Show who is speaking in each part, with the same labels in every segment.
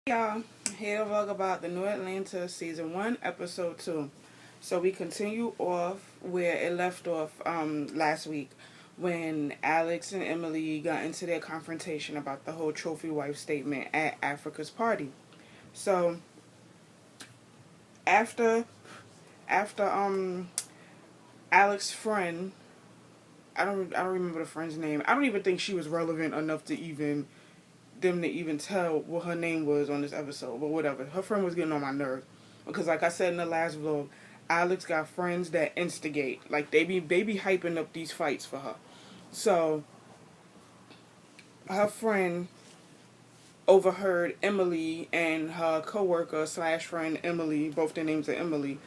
Speaker 1: Y'all, here to vlog about the New Atlanta Season 1, Episode 2. So we continue off where it left off last week when Alex and Emily got into their confrontation about the whole trophy wife statement at Africa's party. So after after Alex's friend, I don't remember the friend's name. I don't even think she was relevant enough to even tell what her name was on this episode, but whatever. Her friend was getting on my nerves because, like I said in the last vlog, Alex got friends that instigate. Like they be hyping up these fights for her. So her friend overheard Emily and her coworker slash friend Emily, both their names are Emily.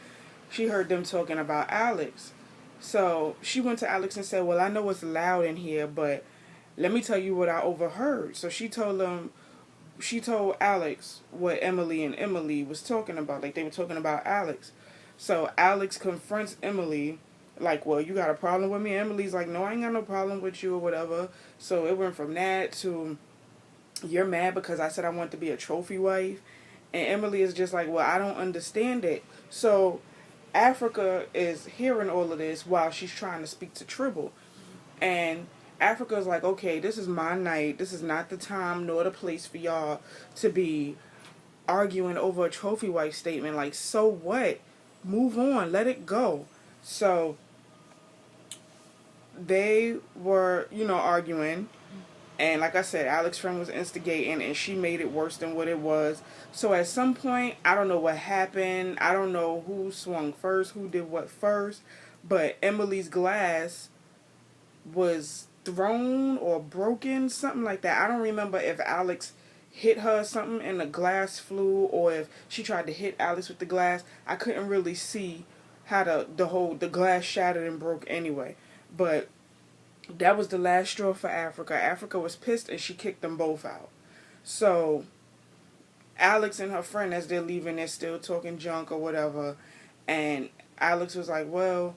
Speaker 1: She heard them talking about Alex. So she went to Alex and said, "Well, I know it's loud in here, but let me tell you what I overheard." So she told Alex what Emily and Emily was talking about. Like they were talking about Alex. So Alex confronts Emily like, "Well, you got a problem with me?" Emily's like, "No, I ain't got no problem with you or whatever." So it went from that to, "You're mad because I said I want to be a trophy wife." And Emily is just like, "Well, I don't understand it." So Africa is hearing all of this while she's trying to speak to Tribble. And Africa's like, "Okay, this is my night. This is not the time nor the place for y'all to be arguing over a trophy wife statement. Like, so what? Move on. Let it go." So they were, arguing. And like I said, Alex's friend was instigating and she made it worse than what it was. So at some point, I don't know what happened. I don't know who swung first, who did what first. But Emily's glass was thrown or broken, something like that. I don't remember if Alex hit her or something and the glass flew, or if she tried to hit Alex with the glass. I couldn't really see how the glass shattered and broke anyway. But that was the last straw for Africa. Africa was pissed and she kicked them both out. So Alex and her friend, as they're leaving, they're still talking junk or whatever. And Alex was like, "Well,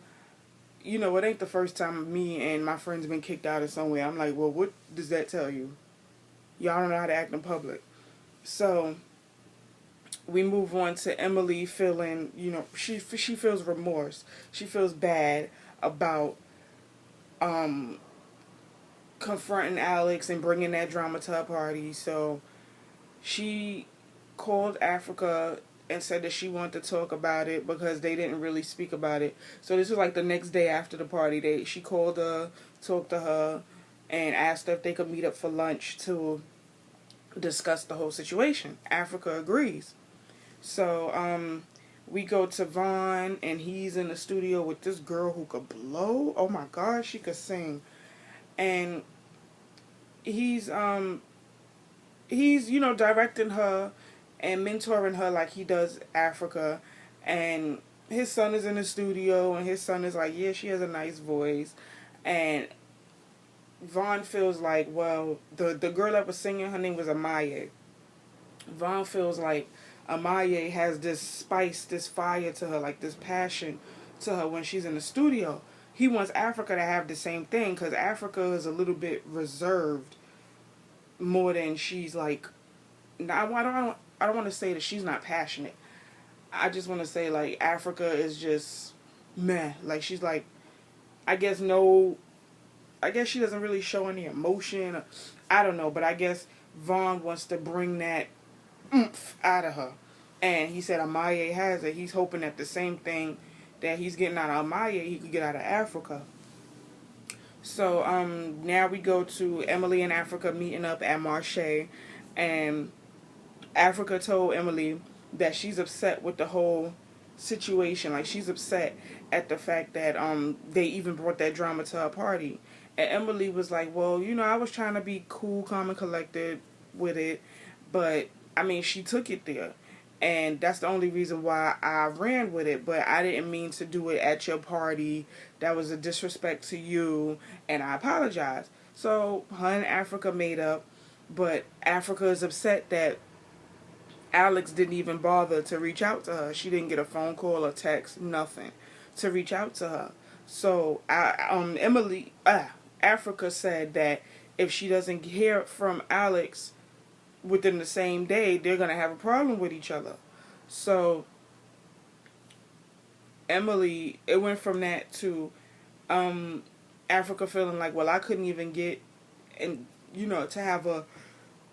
Speaker 1: it ain't the first time me and my friends been kicked out of somewhere." I'm like, "Well, what does that tell you? Y'all don't know how to act in public." So we move on to Emily feeling, she feels remorse. She feels bad about confronting Alex and bringing that drama to her party. So she called Africa and said that she wanted to talk about it because they didn't really speak about it. So this was like the next day after the party. She called her, talked to her, and asked her if they could meet up for lunch to discuss the whole situation. Africa agrees. So we go to Vaughn, and he's in the studio with this girl who could blow. Oh my gosh, she could sing. And he's directing her and mentoring her like he does Africa. And his son is in the studio, and his son is like, "Yeah, she has a nice voice." And Vaughn feels like, well, the girl that was singing, her name was Amaye. Vaughn feels like Amaye has this spice, this fire to her, like this passion to her when she's in the studio. He wants Africa to have the same thing because Africa is a little bit reserved more than she's like. I don't want to say that she's not passionate. I just want to say like Africa is just meh. Like she's like, I guess no. I guess she doesn't really show any emotion. I don't know, but I guess Vaughn wants to bring that oomph out of her. And he said Amaye has it. He's hoping that the same thing that he's getting out of Amaye, he could get out of Africa. So now we go to Emily and Africa meeting up at Marche, and Africa told Emily that she's upset with the whole situation. Like she's upset at the fact that they even brought that drama to her party. And Emily was like, "Well, I was trying to be cool, calm, and collected with it, but I mean, she took it there. And that's the only reason why I ran with it. But I didn't mean to do it at your party. That was a disrespect to you. And I apologize." So her and Africa made up. But Africa is upset that Alex didn't even bother to reach out to her. She didn't get a phone call or text, nothing, to reach out to her. So Africa said that if she doesn't hear from Alex within the same day, they're going to have a problem with each other. So Emily, it went from that to Africa feeling like, well, I couldn't even get, and to have a,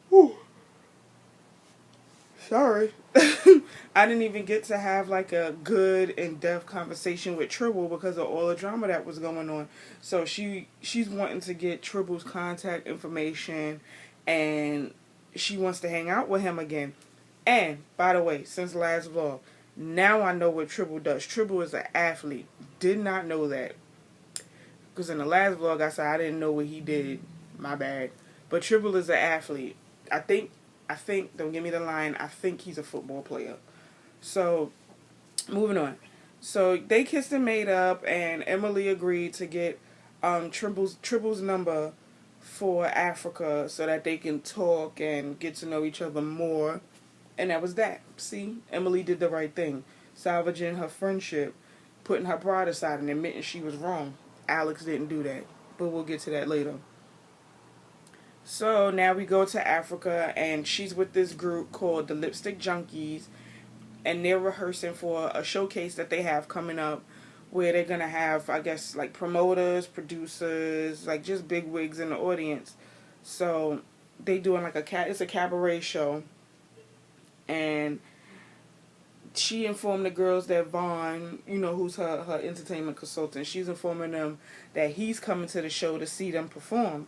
Speaker 1: whew, sorry, I didn't even get to have like a good in-depth conversation with Tribble because of all the drama that was going on. So she's wanting to get Tribble's contact information, and she wants to hang out with him again. And by the way, since last vlog, now I know what Tribble does. Tribble is an athlete. Did not know that. Because in the last vlog I said I didn't know what he did. My bad. But Tribble is an athlete. I think, don't give me the line, I think he's a football player. So, moving on. So, they kissed and made up, and Emily agreed to get Tribble's number for Africa so that they can talk and get to know each other more. And that was that. See, Emily did the right thing. Salvaging her friendship, putting her pride aside, and admitting she was wrong. Alex didn't do that. But we'll get to that later. So now we go to Africa, and she's with this group called the Lipstick Junkies. And they're rehearsing for a showcase that they have coming up where they're going to have, I guess, like promoters, producers, like just big wigs in the audience. So they doing like it's a cabaret show. And she informed the girls that Vaughn, who's her entertainment consultant, she's informing them that he's coming to the show to see them perform.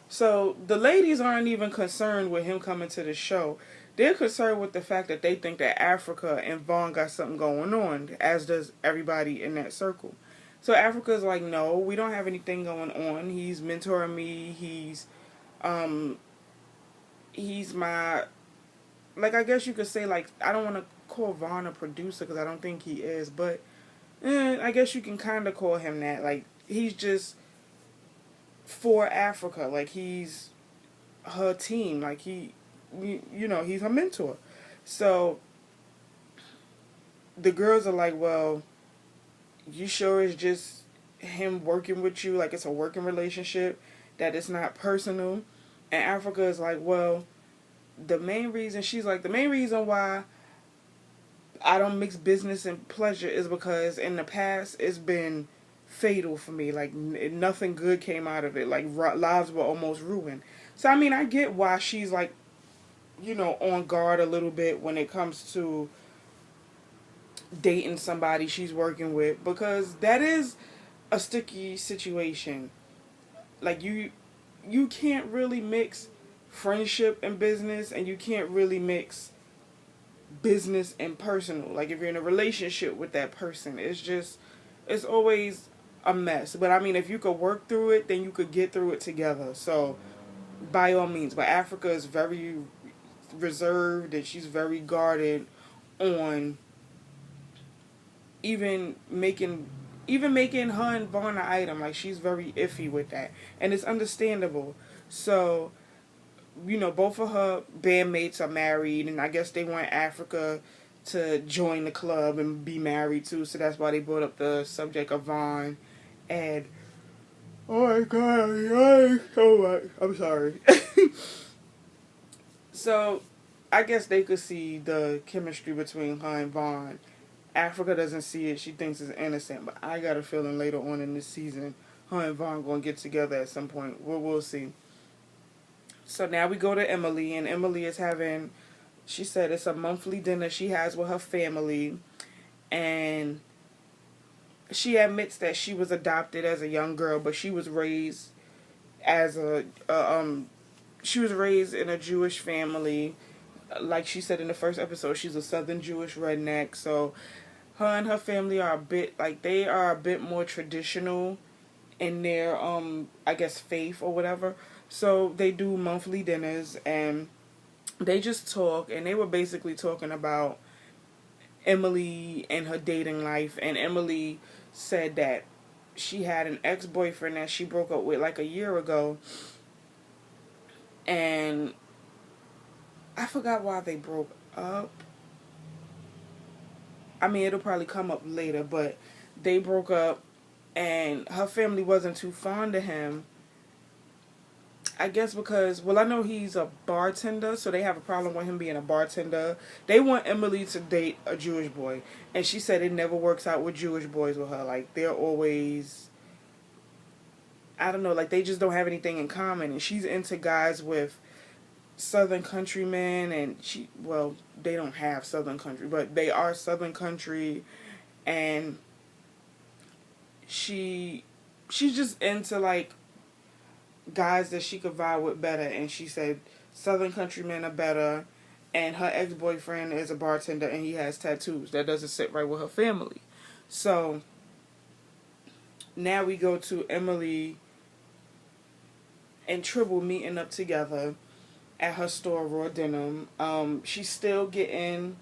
Speaker 1: So the ladies aren't even concerned with him coming to the show. They're concerned with the fact that they think that Africa and Vaughn got something going on, as does everybody in that circle. So Africa's like, no, we don't have anything going on. He's mentoring me. He's my, like, I guess you could say, like, I don't want to call Vaughn a producer because I don't think he is, but I guess you can kind of call him that. Like, he's just for Africa. Like, he's her team. Like, he's her mentor. So the girls are like, well, you sure it's just him working with you? Like, it's a working relationship, that it's not personal? And Africa is like, well, the main reason why I don't mix business and pleasure is because in the past it's been fatal for me. Like, nothing good came out of it. Like, lives were almost ruined. So, I mean, I get why she's like, on guard a little bit when it comes to dating somebody she's working with, because that is a sticky situation. Like, you can't really mix friendship and business, and you can't really mix business and personal. Like, if you're in a relationship with that person, it's always a mess. But I mean, if you could work through it, then you could get through it together. So by all means. But Africa is very reserved, and she's very guarded on even making her and Vaughn an item. Like, she's very iffy with that, and it's understandable. So, both of her bandmates are married, and I guess they want Africa to join the club and be married too, so that's why they brought up the subject of Vaughn. And oh my god, I'm sorry. So I guess they could see the chemistry between her and Vaughn. Africa doesn't see it. She thinks it's innocent, but I got a feeling later on in this season, her and Vaughn gonna get together at some point. We'll see. So now we go to Emily, and Emily is having, she said it's a monthly dinner she has with her family, and she admits that she was adopted as a young girl, but she was raised as she was raised in a Jewish family. Like she said in the first episode, she's a Southern Jewish redneck. So her and her family are they are a bit more traditional in their I guess faith or whatever. So they do monthly dinners, and they just talk, and they were basically talking about Emily and her dating life. And Emily said that she had an ex-boyfriend that she broke up with like a year ago, and I forgot why they broke up. I mean, it'll probably come up later, but they broke up, and her family wasn't too fond of him. I guess because, well, I know he's a bartender, so they have a problem with him being a bartender. They want Emily to date a Jewish boy, and she said it never works out with Jewish boys with her. Like, they're always, I don't know, like, they just don't have anything in common. And she's into guys with Southern countrymen, and well, they don't have Southern country, but they are Southern country, and she's just into, like, guys that she could vibe with better, and she said Southern countrymen are better, and her ex-boyfriend is a bartender and he has tattoos. That doesn't sit right with her family. So now we go to Emily and Tribble meeting up together at her store, Raw Denim. She's still getting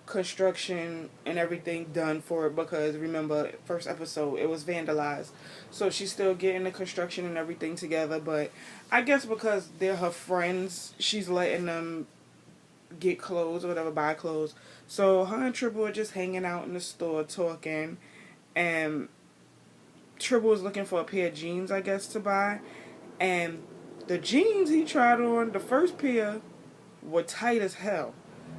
Speaker 1: construction and everything done for it because, remember, first episode, it was vandalized. So she's still getting the construction and everything together, but I guess because they're her friends, she's letting them get clothes or whatever, buy clothes. So her and Tribble are just hanging out in the store talking, and Tribble is looking for a pair of jeans, I guess, to buy. And the jeans he tried on, the first pair, were tight as hell.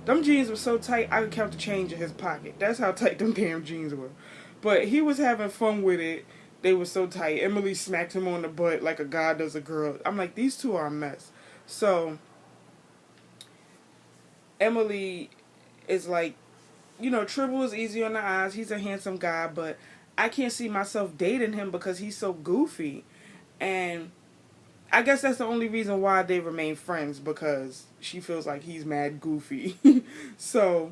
Speaker 1: Them jeans were so tight, I could count the change in his pocket. That's how tight them damn jeans were. But he was having fun with it. They were so tight. Emily smacked him on the butt like a guy does a girl. I'm like, these two are a mess. So, Emily is like, Tribble is easy on the eyes. He's a handsome guy, but I can't see myself dating him because he's so goofy. And I guess that's the only reason why they remain friends, because she feels like he's mad goofy. So,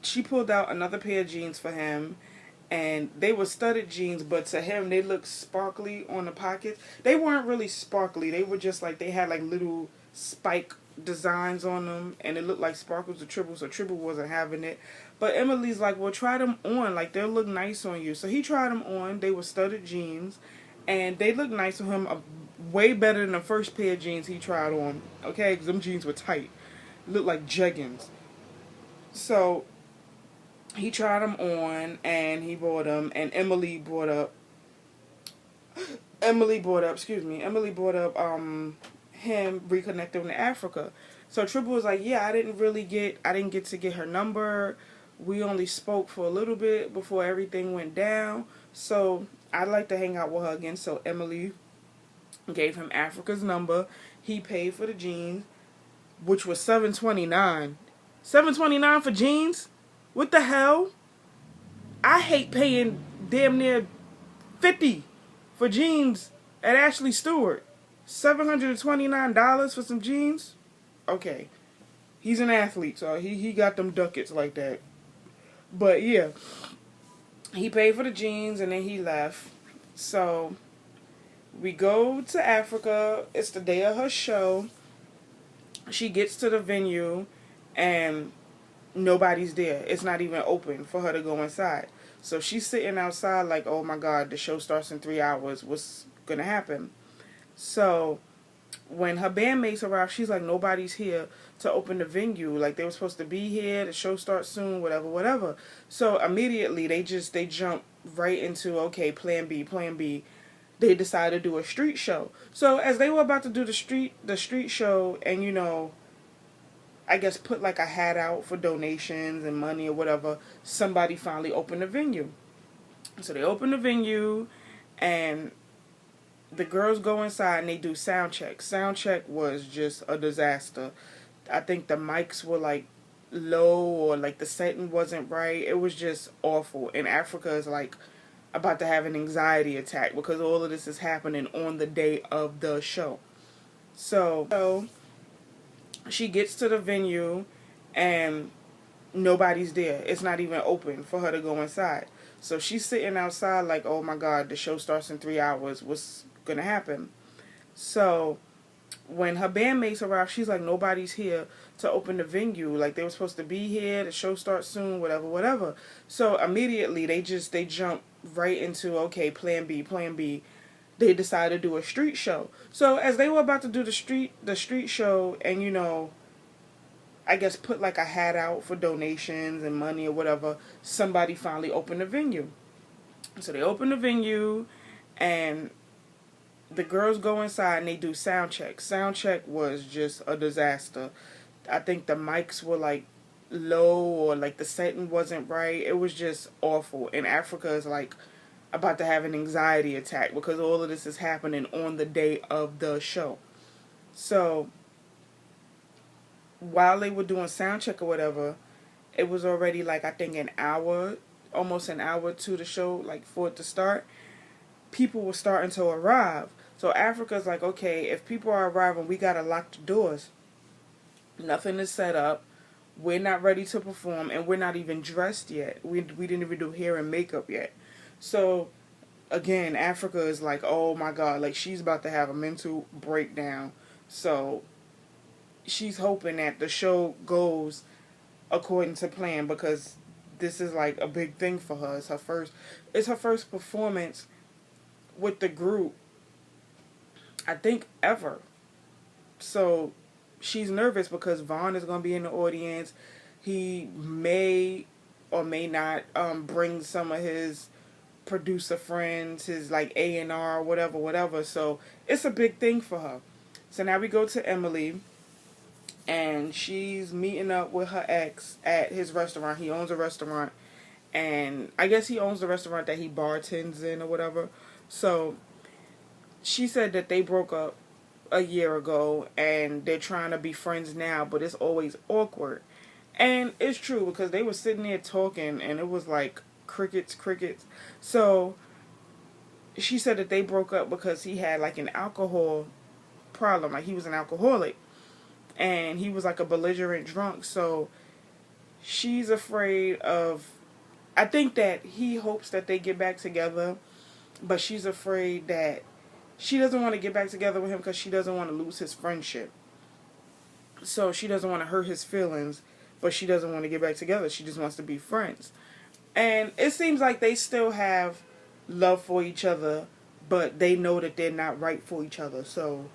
Speaker 1: she pulled out another pair of jeans for him, and they were studded jeans, but to him, they looked sparkly on the pockets. They weren't really sparkly. They were just like, they had like little spike designs on them, and it looked like sparkles to Tribble, so Tribble wasn't having it. But Emily's like, well, try them on. Like, they'll look nice on you. So he tried them on. They were studded jeans, and they looked nice on him, way better than the first pair of jeans he tried on. Okay, because them jeans were tight. Looked like jeggings. So he tried them on, and he bought them, and Emily bought up, him reconnecting with Africa. So Tribble was like, yeah, I didn't get to get her number. We only spoke for a little bit before everything went down. So I'd like to hang out with her again. So Emily gave him Africa's number. He paid for the jeans, which was $7.29. $7.29 for jeans? What the hell? I hate paying damn near $50 for jeans at Ashley Stewart. $729 for some jeans? Okay. He's an athlete, so he got them ducats like that. But yeah, he paid for the jeans and then he left. So we go to Africa. It's the day of her show. She gets to the venue and nobody's there. It's not even open for her to go inside. So she's sitting outside like, oh my God, the show starts in 3 hours. What's going to happen? So when her bandmates arrive, she's like, nobody's here to open the venue. Like, they were supposed to be here. The show starts soon, whatever. So immediately they jump right into, okay, plan B. They decide to do a street show. So as they were about to do the street show and, I guess put like a hat out for donations and money or whatever, somebody finally opened the venue. So they open the venue and the girls go inside and they do sound check. Sound check was just a disaster. I think the mics were like low, or like the setting wasn't right. It was just awful. And Africa is like about to have an anxiety attack because all of this is happening on the day of the show. So she gets to the venue and nobody's there. It's not even open for her to go inside. So she's sitting outside like, oh my God, the show starts in 3 hours. What's going to happen? So when her bandmates arrive, she's like, nobody's here to open the venue. Like, they were supposed to be here. The show starts soon, whatever. So immediately they jump right into, okay, plan B. They decide to do a street show. So as they were about to do the street show and, I guess put like a hat out for donations and money or whatever, somebody finally opened the venue. So they opened the venue and The girls go inside and they do sound check. Sound check was just a disaster. I think the mics were like low, or like the setting wasn't right. It was just awful. And Africa is like about to have an anxiety attack because all of this is happening on the day of the show. So while they were doing sound check or whatever, it was already like, I think, an hour, almost an hour to the show, like for it to start. People were starting to arrive. So Africa's like, okay, if people are arriving, we gotta lock the doors. Nothing is set up. We're not ready to perform, and we're not even dressed yet. We didn't even do hair and makeup yet. So again, Africa is like, oh my god, like she's about to have a mental breakdown. So she's hoping that the show goes according to plan, because this is like a big thing for her. It's her first performance with the group, I think, ever. So she's nervous because Vaughn is going to be in the audience. He may or may not bring some of his producer friends, his like A&R, whatever, whatever. So it's a big thing for her. So now we go to Emily, and she's meeting up with her ex at his restaurant. He owns a restaurant, and I guess he owns the restaurant that he bartends in or whatever. So she said that they broke up a year ago and they're trying to be friends now, but it's always awkward. And it's true, because they were sitting there talking and it was like crickets, crickets. So she said that they broke up because he had like an alcohol problem. Like he was an alcoholic and he was like a belligerent drunk. So she's afraid of, I think that he hopes that they get back together, but she's afraid that she doesn't want to get back together with him because she doesn't want to lose his friendship. So she doesn't want to hurt his feelings, but she doesn't want to get back together. She just wants to be friends. And it seems like they still have love for each other, but they know that they're not right for each other. So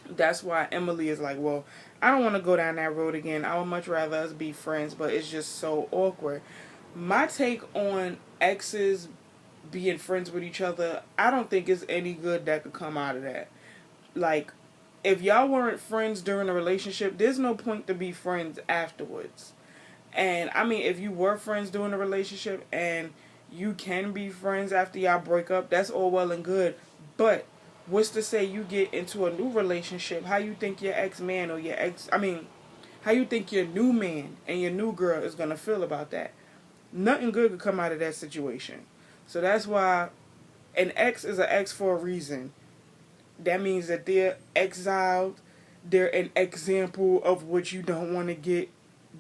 Speaker 1: that's why Emily is like, well, I don't want to go down that road again. I would much rather us be friends, but it's just so awkward. My take on exes being friends with each other, I don't think it's any good that could come out of that. Like, if y'all weren't friends during a relationship, there's no point to be friends afterwards. And I mean, if you were friends during a relationship and you can be friends after y'all break up, that's all well and good. But what's to say you get into a new relationship? How you think your ex-man or your ex, I mean, how you think your new man and your new girl is going to feel about that? Nothing good could come out of that situation. So that's why an ex is an ex for a reason. That means that they're exiled. They're an example of what you don't want to get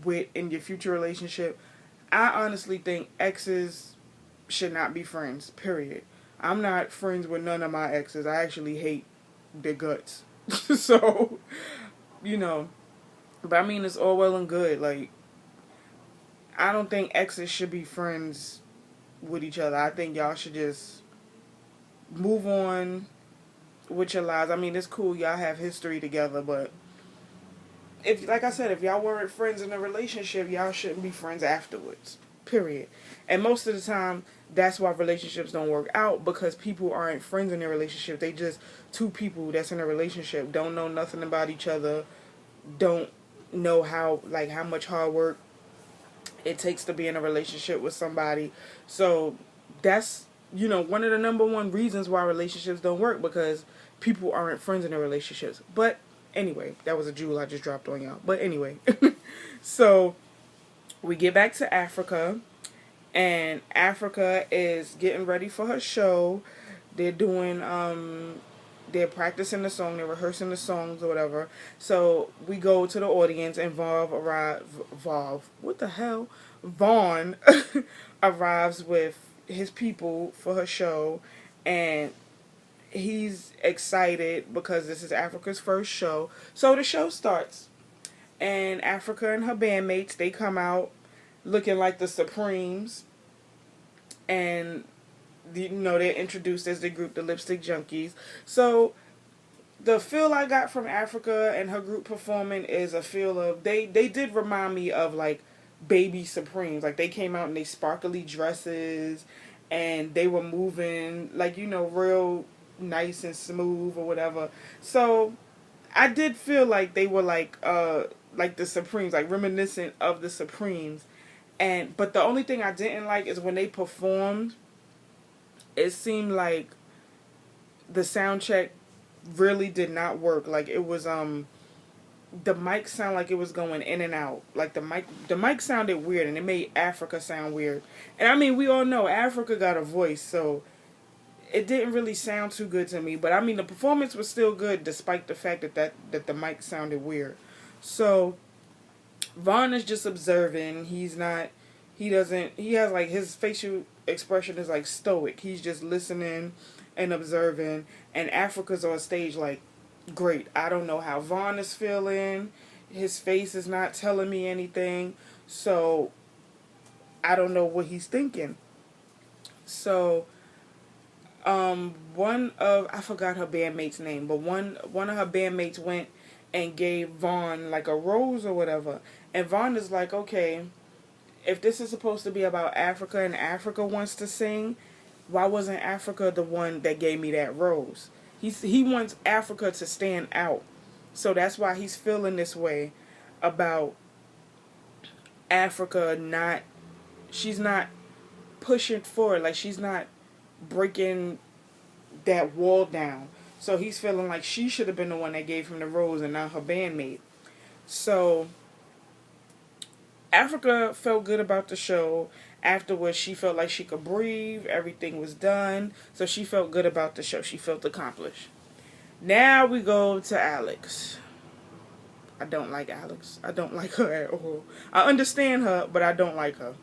Speaker 1: with in your future relationship. I honestly think exes should not be friends, period. I'm not friends with none of my exes. I actually hate their guts. So, you know, but I mean, it's all well and good. Like, I don't think exes should be friends with each other. I think y'all should just move on with your lives. I mean, it's cool y'all have history together, but if, like I said, if y'all weren't friends in a relationship, y'all shouldn't be friends afterwards. Period. And most of the time, that's why relationships don't work out, because people aren't friends in a relationship. They just two people that's in a relationship, don't know nothing about each other, don't know how much hard work it takes to be in a relationship with somebody. So that's, one of the number one reasons why relationships don't work, because people aren't friends in their relationships. But anyway, that was a jewel I just dropped on y'all. But anyway, so we get back to Africa, and Africa is getting ready for her show. They're doing, they're practicing the song, they're rehearsing the songs or whatever. So we go to the audience, and what the hell? Vaughn arrives with his people for her show, and he's excited because this is Africa's first show. So the show starts, and Africa and her bandmates, they come out looking like the Supremes, and they're introduced as the group, the Lipstick Junkies. So the feel I got from Africa and her group performing is a feel of, they did remind me of like Baby Supremes. Like, they came out in they sparkly dresses, and they were moving like, real nice and smooth or whatever. So I did feel like they were like the Supremes, like reminiscent of the Supremes. And but the only thing I didn't like is when they performed, it seemed like the sound check really did not work. Like it was the mic sound like it was going in and out. Like the mic sounded weird, and it made Africa sound weird. And I mean, we all know Africa got a voice, so it didn't really sound too good to me. But I mean, the performance was still good despite the fact that the mic sounded weird. So Vaughn is just observing. He's not. He doesn't. He has like his facial expression is like stoic. He's just listening and observing. And Africa's on stage like, great. I don't know how Vaughn is feeling. His face is not telling me anything. So I don't know what he's thinking. So one of I forgot her bandmate's name, but one of her bandmates went and gave Vaughn like a rose or whatever. And Vaughn is like, okay, if this is supposed to be about Africa and Africa wants to sing, why wasn't Africa the one that gave me that rose? He wants Africa to stand out. So that's why he's feeling this way about Africa not she's not pushing forward, like she's not breaking that wall down. So he's feeling like she should have been the one that gave him the rose and not her bandmate. So Africa felt good about the show. Afterwards, she felt like she could breathe. Everything was done. So she felt good about the show. She felt accomplished. Now we go to Alex. I don't like Alex. I don't like her at all. I understand her, but I don't like her.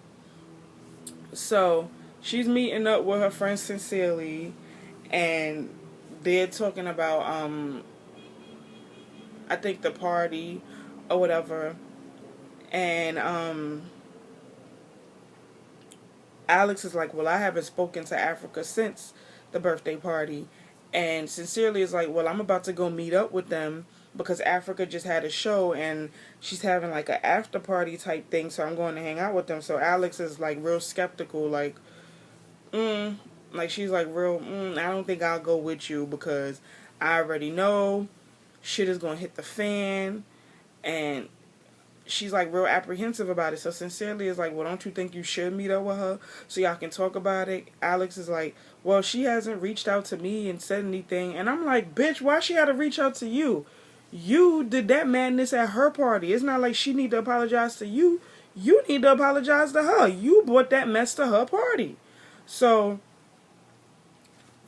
Speaker 1: So she's meeting up with her friend Sincerely, and they're talking about I think the party or whatever. And Alex is like, well, I haven't spoken to Africa since the birthday party. And Sincerely is like, well, I'm about to go meet up with them because Africa just had a show and she's having like an after party type thing, so I'm going to hang out with them. So Alex is like real skeptical, like, like she's like real, I don't think I'll go with you because I already know shit is going to hit the fan. And she's like real apprehensive about it. So Sincerely is like, well, don't you think you should meet up with her so y'all can talk about it? Alex is like, well, she hasn't reached out to me and said anything. And I'm like, bitch, why she had to reach out to you? You did that madness at her party. It's not like she need to apologize to you. You need to apologize to her. You brought that mess to her party. So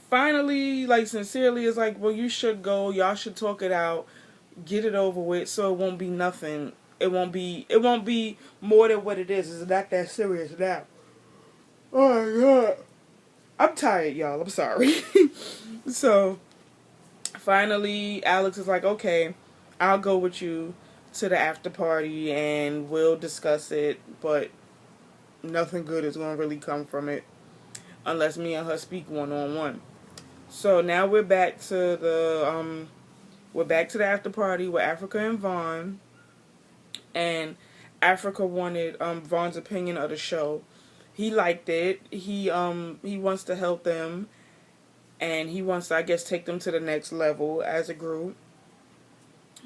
Speaker 1: finally, like, Sincerely is like, well, you should go. Y'all should talk it out. Get it over with so it won't be nothing. It won't be more than what it is. It's not that serious now. Oh my god. I'm tired, y'all. I'm sorry. So finally Alex is like, okay, I'll go with you to the after party and we'll discuss it, but nothing good is gonna really come from it unless me and her speak one on one. So now we're back to the after party with Africa and Vaughn. And Africa wanted Vaughn's opinion of the show. He liked it. He wants to help them, and he wants to, I guess, take them to the next level as a group.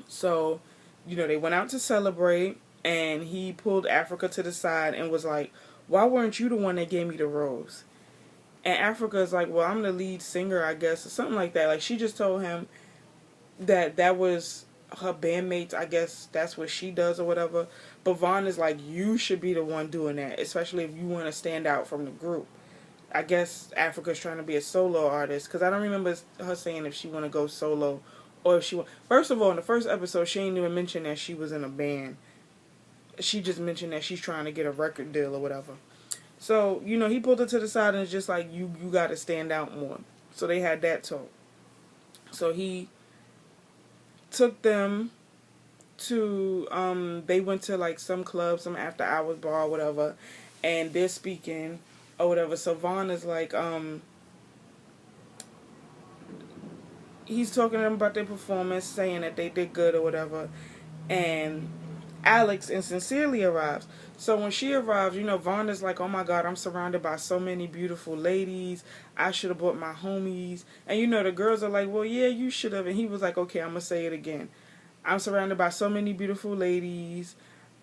Speaker 1: So, they went out to celebrate, and he pulled Africa to the side and was like, "Why weren't you the one that gave me the rose?" And Africa is like, "Well, I'm the lead singer, I guess," or something like that. Like, she just told him that was her bandmates, I guess that's what she does or whatever. But Vaughn is like, you should be the one doing that, especially if you want to stand out from the group. I guess Africa's trying to be a solo artist, because I don't remember her saying if she want to go solo or if she want. First of all, in the first episode, she ain't even mentioned that she was in a band. She just mentioned that she's trying to get a record deal or whatever. So, he pulled her to the side and it's just like, you got to stand out more. So they had that talk. So he took them to they went to like some club, some after hours bar or whatever, and they're speaking or whatever. So Vaughn is like he's talking to them about their performance, saying that they did good or whatever, and Alex and Sincerely arrives. So when she arrives, you know, Vaughn is like, oh my God, I'm surrounded by so many beautiful ladies. I should have brought my homies. And you know, the girls are like, well, yeah, you should have. And he was like, okay, I'm going to say it again. I'm surrounded by so many beautiful ladies.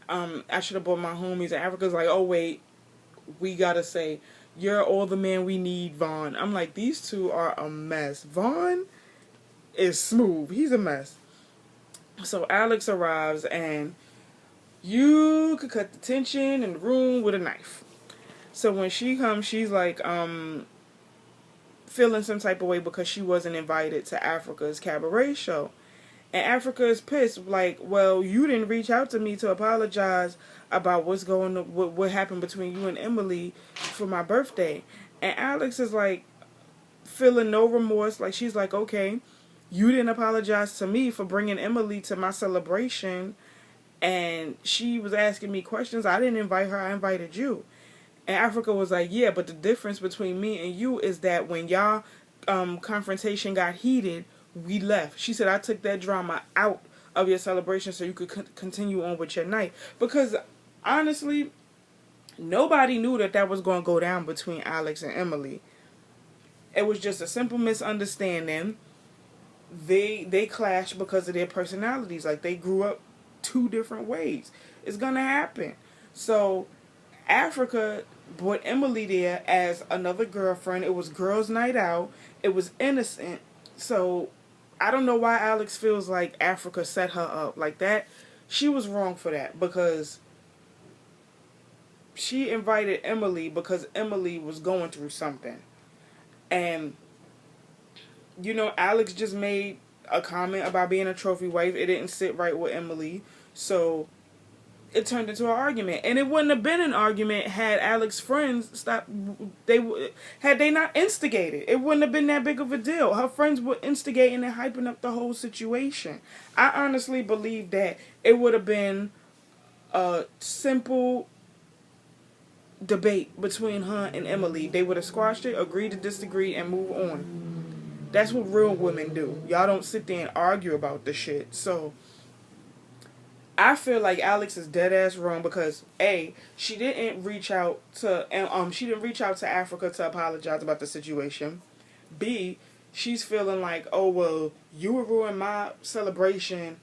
Speaker 1: I should have brought my homies. And Africa's like, oh, wait, we got to say, you're all the man we need, Vaughn. I'm like, these two are a mess. Vaughn is smooth. He's a mess. So Alex arrives and you could cut the tension in the room with a knife. So when she comes, she's like, feeling some type of way because she wasn't invited to Africa's cabaret show. And Africa is pissed, like, well, you didn't reach out to me to apologize about what happened between you and Emily for my birthday. And Alex is like, feeling no remorse, like she's like, okay, you didn't apologize to me for bringing Emily to my celebration, and she was asking me questions. I didn't invite her, I invited you. And Africa was like, yeah, but the difference between me and you is that when y'all confrontation got heated, we left. She said, I took that drama out of your celebration so you could continue on with your night. Because, honestly, nobody knew that was going to go down between Alex and Emily. It was just a simple misunderstanding. They clashed because of their personalities. Like, they grew up two different ways. It's going to happen. So, Africa brought Emily there as another girlfriend. It was girls' night out. It was innocent. So, I don't know why Alex feels like Africa set her up like that. She was wrong for that because she invited Emily because Emily was going through something. And, you know, Alex just made a comment about being a trophy wife. It didn't sit right with Emily. So it turned into an argument. And it wouldn't have been an argument had Alex's friends stopped. Had they not instigated. It wouldn't have been that big of a deal. Her friends were instigating and hyping up the whole situation. I honestly believe that it would have been a simple debate between her and Emily. They would have squashed it, agreed to disagree, and move on. That's what real women do. Y'all don't sit there and argue about the shit. So I feel like Alex is dead ass wrong because A, she didn't reach out to Africa to apologize about the situation. B, she's feeling like, oh well, you ruined my celebration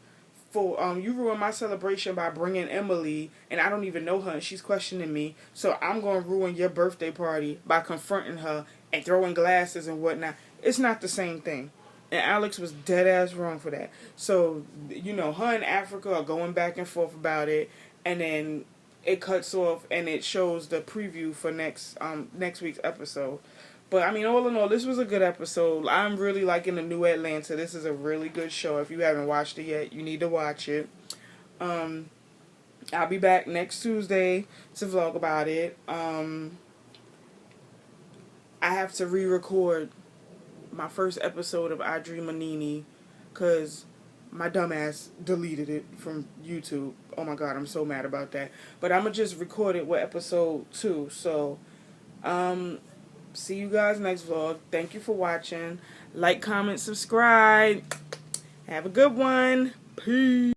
Speaker 1: by bringing Emily, and I don't even know her, and she's questioning me. So I'm gonna ruin your birthday party by confronting her and throwing glasses and whatnot. It's not the same thing. And Alex was dead ass wrong for that. So, you know, her and Africa are going back and forth about it, and then it cuts off and it shows the preview for next week's episode. But I mean, all in all, this was a good episode. I'm really liking the new Atlanta. This is a really good show. If you haven't watched it yet, you need to watch it. I'll be back next Tuesday to vlog about it. I have to re-record my first episode of I Dream of Nene because my dumbass deleted it from YouTube. Oh my god, I'm so mad about that. But I'm going to just record it with episode 2. So, see you guys next vlog. Thank you for watching. Like, comment, subscribe. Have a good one. Peace.